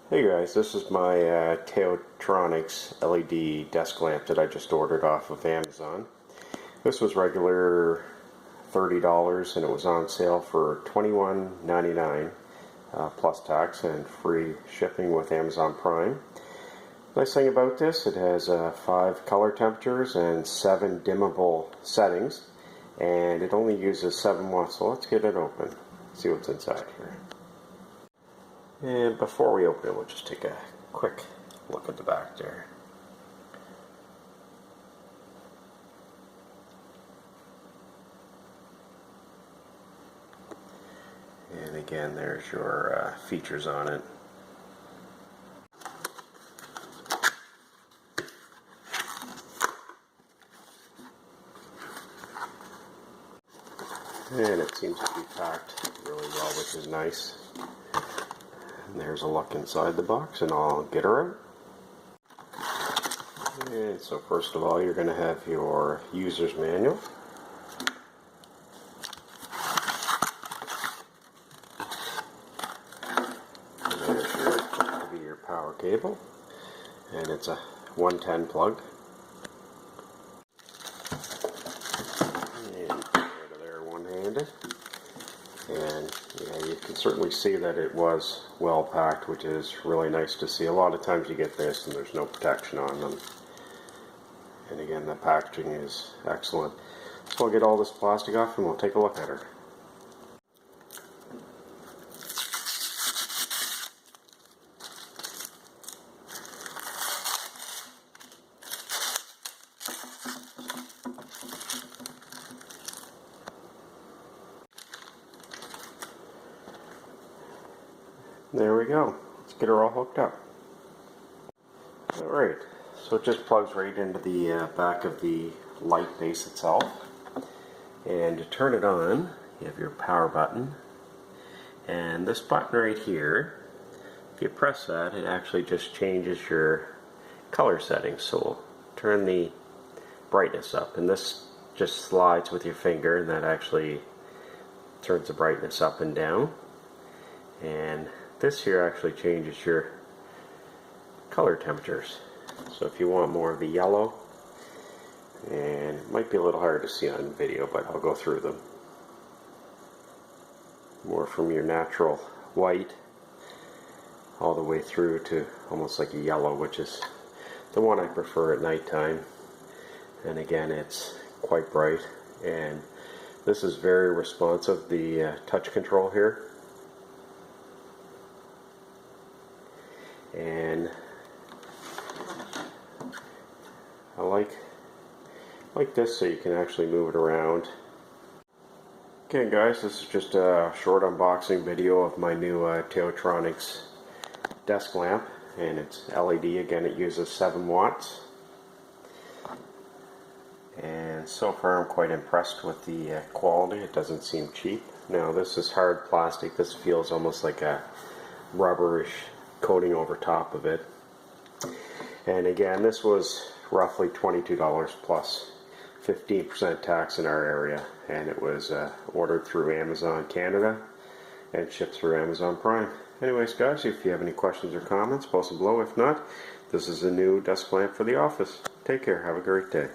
Hey guys, this is my TaoTronics LED desk lamp that I just ordered off of Amazon. This was regular $30 and it was on sale for $21.99 plus tax and free shipping with Amazon Prime. Nice thing about this, it has 5 color temperatures and 7 dimmable settings, and it only uses 7 watts. So let's get it open, see what's inside here. And before we open it, we'll just take a quick look at the back there. And again, there's your features on it. And it seems to be packed really well, which is nice. And there's a look inside the box, and I'll get her out. And so first of all, you're going to have your user's manual. And there's your power cable, and it's a 110 plug. And out of there one-handed. And yeah, you can certainly see that it was well packed, which is really nice to see. A lot of times you get this and there's no protection on them. And again, the packaging is excellent. So I'll get all this plastic off and we'll take a look at her. There we go. Let's get her all hooked up. Alright, so it just plugs right into the back of the light base itself. And to turn it on, you have your power button. And this button right here, if you press that, it actually just changes your color settings. So we'll turn the brightness up. And this just slides with your finger, and that actually turns the brightness up and down. And this here actually changes your color temperatures. So if you want more of the yellow, and it might be a little hard to see on video, but I'll go through them. More from your natural white all the way through to almost like a yellow, which is the one I prefer at nighttime. And again, it's quite bright, and this is very responsive, the touch control here. And I like this, so you can actually move it around. Okay guys, this is just a short unboxing video of my new TaoTronics desk lamp, and it's LED. Again, it uses 7 watts. And so far I'm quite impressed with the quality. It doesn't seem cheap. Now this is hard plastic. This feels almost like a rubberish coating over top of it. And again, this was roughly $22 plus 15% tax in our area, and it was ordered through Amazon Canada and shipped through Amazon Prime. Anyways guys, if you have any questions or comments, post them below. If not, this is a new desk lamp for the office. Take care, have a great day.